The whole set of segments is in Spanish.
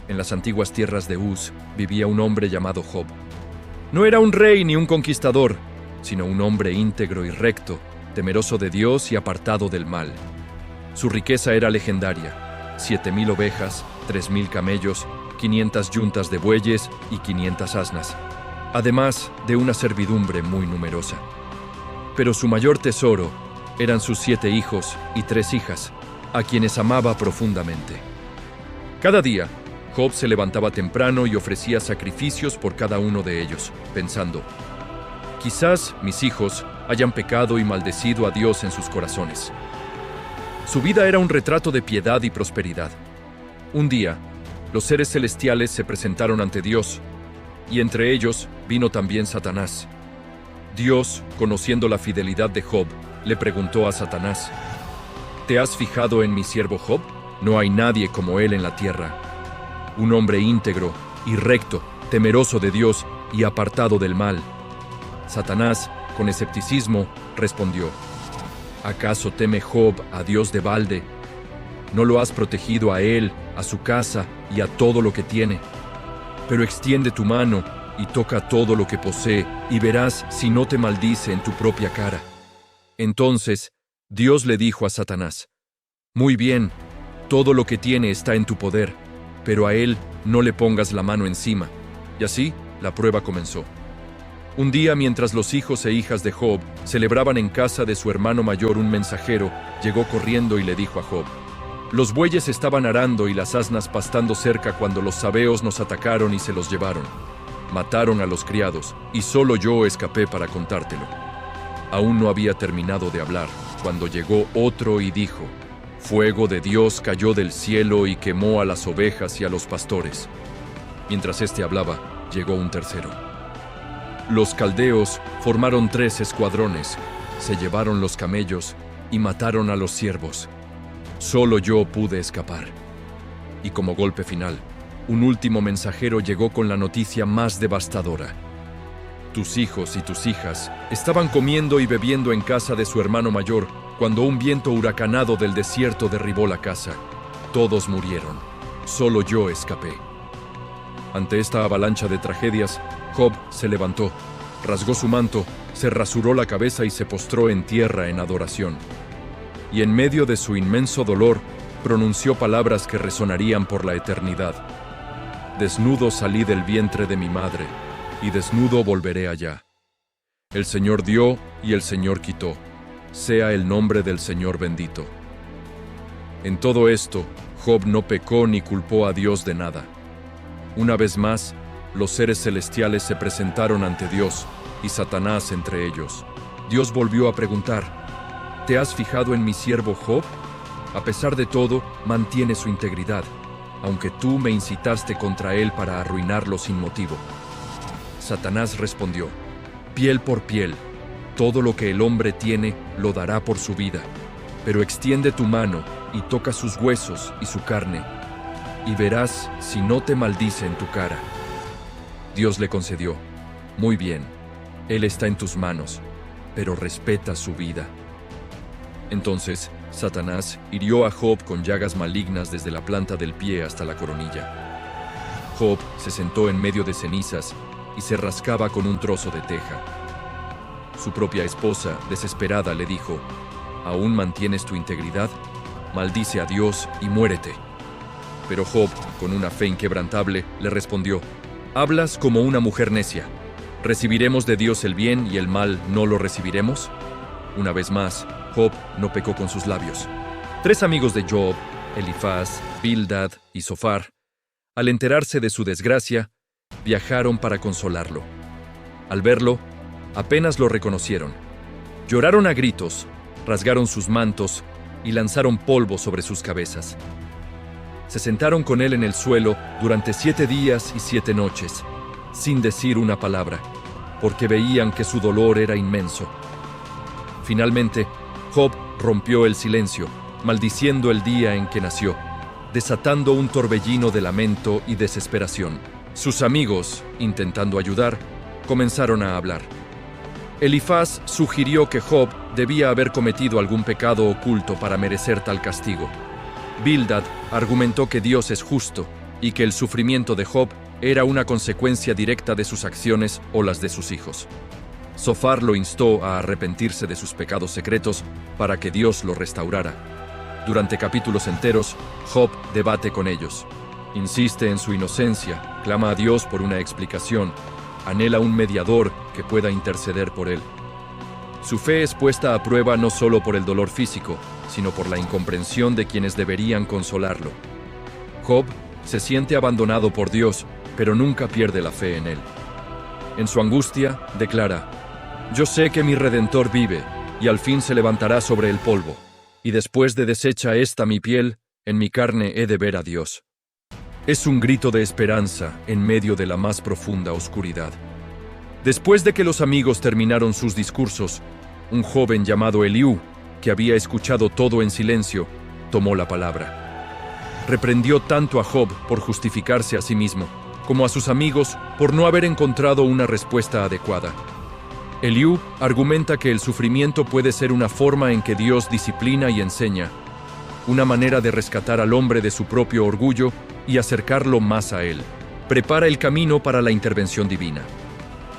en las antiguas tierras de Uz, vivía un hombre llamado Job. No era un rey ni un conquistador, sino un hombre íntegro y recto, temeroso de Dios y apartado del mal. Su riqueza era legendaria: 7,000 ovejas, 3,000 camellos, 500 yuntas de bueyes y 500 asnas, además de una servidumbre muy numerosa. Pero su mayor tesoro eran sus 7 hijos y 3 hijas, a quienes amaba profundamente. Cada día, Job se levantaba temprano y ofrecía sacrificios por cada uno de ellos, pensando: quizás mis hijos hayan pecado y maldecido a Dios en sus corazones. Su vida era un retrato de piedad y prosperidad. Un día, los seres celestiales se presentaron ante Dios, y entre ellos vino también Satanás. Dios, conociendo la fidelidad de Job, le preguntó a Satanás: ¿te has fijado en mi siervo Job? No hay nadie como él en la tierra, un hombre íntegro y recto, temeroso de Dios y apartado del mal. Satanás, con escepticismo, respondió: ¿acaso teme Job a Dios de balde? ¿No lo has protegido a él, a su casa y a todo lo que tiene? Pero extiende tu mano y toca todo lo que posee, y verás si no te maldice en tu propia cara. Entonces Dios le dijo a Satanás: muy bien, todo lo que tiene está en tu poder, pero a él no le pongas la mano encima. Y así la prueba comenzó. Un día, mientras los hijos e hijas de Job celebraban en casa de su hermano mayor, un mensajero llegó corriendo y le dijo a Job: los bueyes estaban arando y las asnas pastando cerca cuando los sabeos nos atacaron y se los llevaron. Mataron a los criados, y solo yo escapé para contártelo. Aún no había terminado de hablar, cuando llegó otro y dijo: fuego de Dios cayó del cielo y quemó a las ovejas y a los pastores. Mientras éste hablaba, llegó un tercero. Los caldeos formaron 3 escuadrones, se llevaron los camellos y mataron a los siervos. Solo yo pude escapar. Y como golpe final, un último mensajero llegó con la noticia más devastadora: tus hijos y tus hijas estaban comiendo y bebiendo en casa de su hermano mayor cuando un viento huracanado del desierto derribó la casa. Todos murieron. Solo yo escapé. Ante esta avalancha de tragedias, Job se levantó, rasgó su manto, se rasuró la cabeza y se postró en tierra en adoración. Y en medio de su inmenso dolor, pronunció palabras que resonarían por la eternidad: desnudo salí del vientre de mi madre, y desnudo volveré allá. El Señor dio y el Señor quitó. Sea el nombre del Señor bendito. En todo esto, Job no pecó ni culpó a Dios de nada. Una vez más, los seres celestiales se presentaron ante Dios, y Satanás entre ellos. Dios volvió a preguntar: ¿te has fijado en mi siervo Job? A pesar de todo, mantiene su integridad, aunque tú me incitaste contra él para arruinarlo sin motivo. Satanás respondió: piel por piel, todo lo que el hombre tiene lo dará por su vida, pero extiende tu mano y toca sus huesos y su carne, y verás si no te maldice en tu cara. Dios le concedió: muy bien, él está en tus manos, pero respeta su vida. Entonces Satanás hirió a Job con llagas malignas desde la planta del pie hasta la coronilla. Job se sentó en medio de cenizas y se rascaba con un trozo de teja. Su propia esposa, desesperada, le dijo: ¿aún mantienes tu integridad? Maldice a Dios y muérete. Pero Job, con una fe inquebrantable, le respondió: hablas como una mujer necia. ¿Recibiremos de Dios el bien y el mal no lo recibiremos? Una vez más, Job no pecó con sus labios. 3 amigos de Job, Elifaz, Bildad y Zofar, al enterarse de su desgracia, viajaron para consolarlo. Al verlo, apenas lo reconocieron. Lloraron a gritos, rasgaron sus mantos y lanzaron polvo sobre sus cabezas. Se sentaron con él en el suelo durante 7 días y 7 noches, sin decir una palabra, porque veían que su dolor era inmenso. Finalmente, Job rompió el silencio, maldiciendo el día en que nació, desatando un torbellino de lamento y desesperación. Sus amigos, intentando ayudar, comenzaron a hablar. Elifaz sugirió que Job debía haber cometido algún pecado oculto para merecer tal castigo. Bildad argumentó que Dios es justo y que el sufrimiento de Job era una consecuencia directa de sus acciones o las de sus hijos. Zofar lo instó a arrepentirse de sus pecados secretos para que Dios lo restaurara. Durante capítulos enteros, Job debate con ellos. Insiste en su inocencia, clama a Dios por una explicación, anhela un mediador que pueda interceder por él. Su fe es puesta a prueba no solo por el dolor físico, sino por la incomprensión de quienes deberían consolarlo. Job se siente abandonado por Dios, pero nunca pierde la fe en él. En su angustia, declara: «Yo sé que mi Redentor vive, y al fin se levantará sobre el polvo, y después de deshecha esta mi piel, en mi carne he de ver a Dios». Es un grito de esperanza en medio de la más profunda oscuridad. Después de que los amigos terminaron sus discursos, un joven llamado Eliú, que había escuchado todo en silencio, tomó la palabra. Reprendió tanto a Job por justificarse a sí mismo, como a sus amigos por no haber encontrado una respuesta adecuada. Eliú argumenta que el sufrimiento puede ser una forma en que Dios disciplina y enseña, una manera de rescatar al hombre de su propio orgullo y acercarlo más a él. Prepara el camino para la intervención divina.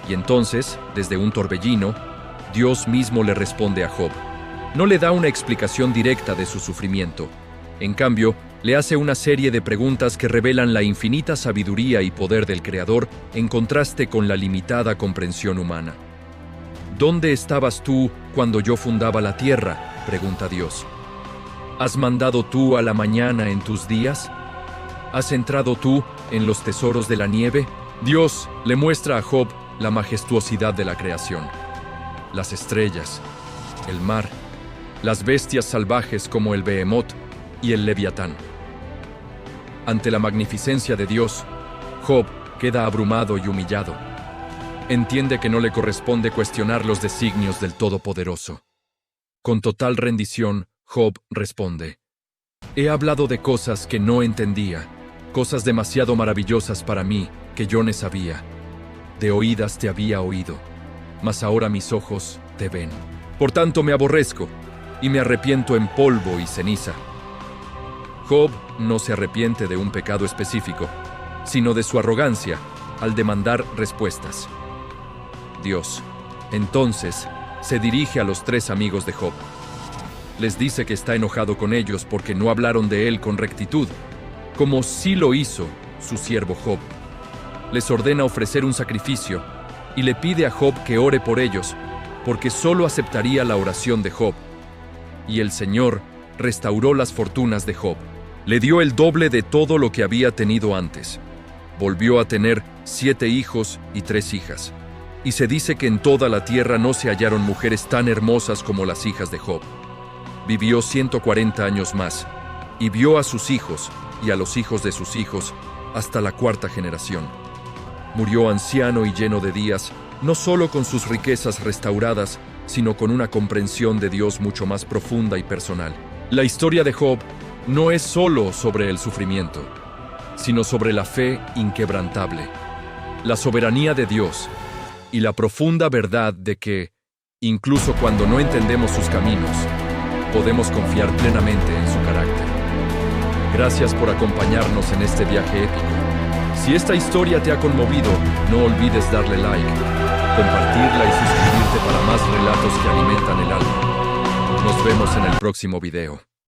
Y entonces, desde un torbellino, Dios mismo le responde a Job. No le da una explicación directa de su sufrimiento. En cambio, le hace una serie de preguntas que revelan la infinita sabiduría y poder del Creador en contraste con la limitada comprensión humana. ¿Dónde estabas tú cuando yo fundaba la tierra?, pregunta Dios. ¿Has mandado tú a la mañana en tus días? ¿Has entrado tú en los tesoros de la nieve? Dios le muestra a Job la majestuosidad de la creación. Las estrellas, el mar, las bestias salvajes como el Behemoth y el Leviatán. Ante la magnificencia de Dios, Job queda abrumado y humillado. Entiende que no le corresponde cuestionar los designios del Todopoderoso. Con total rendición, Job responde: «He hablado de cosas que no entendía, cosas demasiado maravillosas para mí que yo no sabía. De oídas te había oído, mas ahora mis ojos te ven. Por tanto me aborrezco y me arrepiento en polvo y ceniza». Job no se arrepiente de un pecado específico, sino de su arrogancia al demandar respuestas. Dios, entonces, se dirige a los 3 amigos de Job. Les dice que está enojado con ellos porque no hablaron de él con rectitud, como sí lo hizo su siervo Job. Les ordena ofrecer un sacrificio y le pide a Job que ore por ellos, porque solo aceptaría la oración de Job. Y el Señor restauró las fortunas de Job. Le dio el doble de todo lo que había tenido antes. Volvió a tener 7 hijos y 3 hijas. Y se dice que en toda la tierra no se hallaron mujeres tan hermosas como las hijas de Job. Vivió 140 años más, y vio a sus hijos y a los hijos de sus hijos hasta la 4ª generación. Murió anciano y lleno de días, no solo con sus riquezas restauradas, sino con una comprensión de Dios mucho más profunda y personal. La historia de Job no es solo sobre el sufrimiento, sino sobre la fe inquebrantable, la soberanía de Dios y la profunda verdad de que, incluso cuando no entendemos sus caminos, podemos confiar plenamente en su carácter. Gracias por acompañarnos en este viaje épico. Si esta historia te ha conmovido, no olvides darle like, compartirla y suscribirte para más relatos que alimentan el alma. Nos vemos en el próximo video.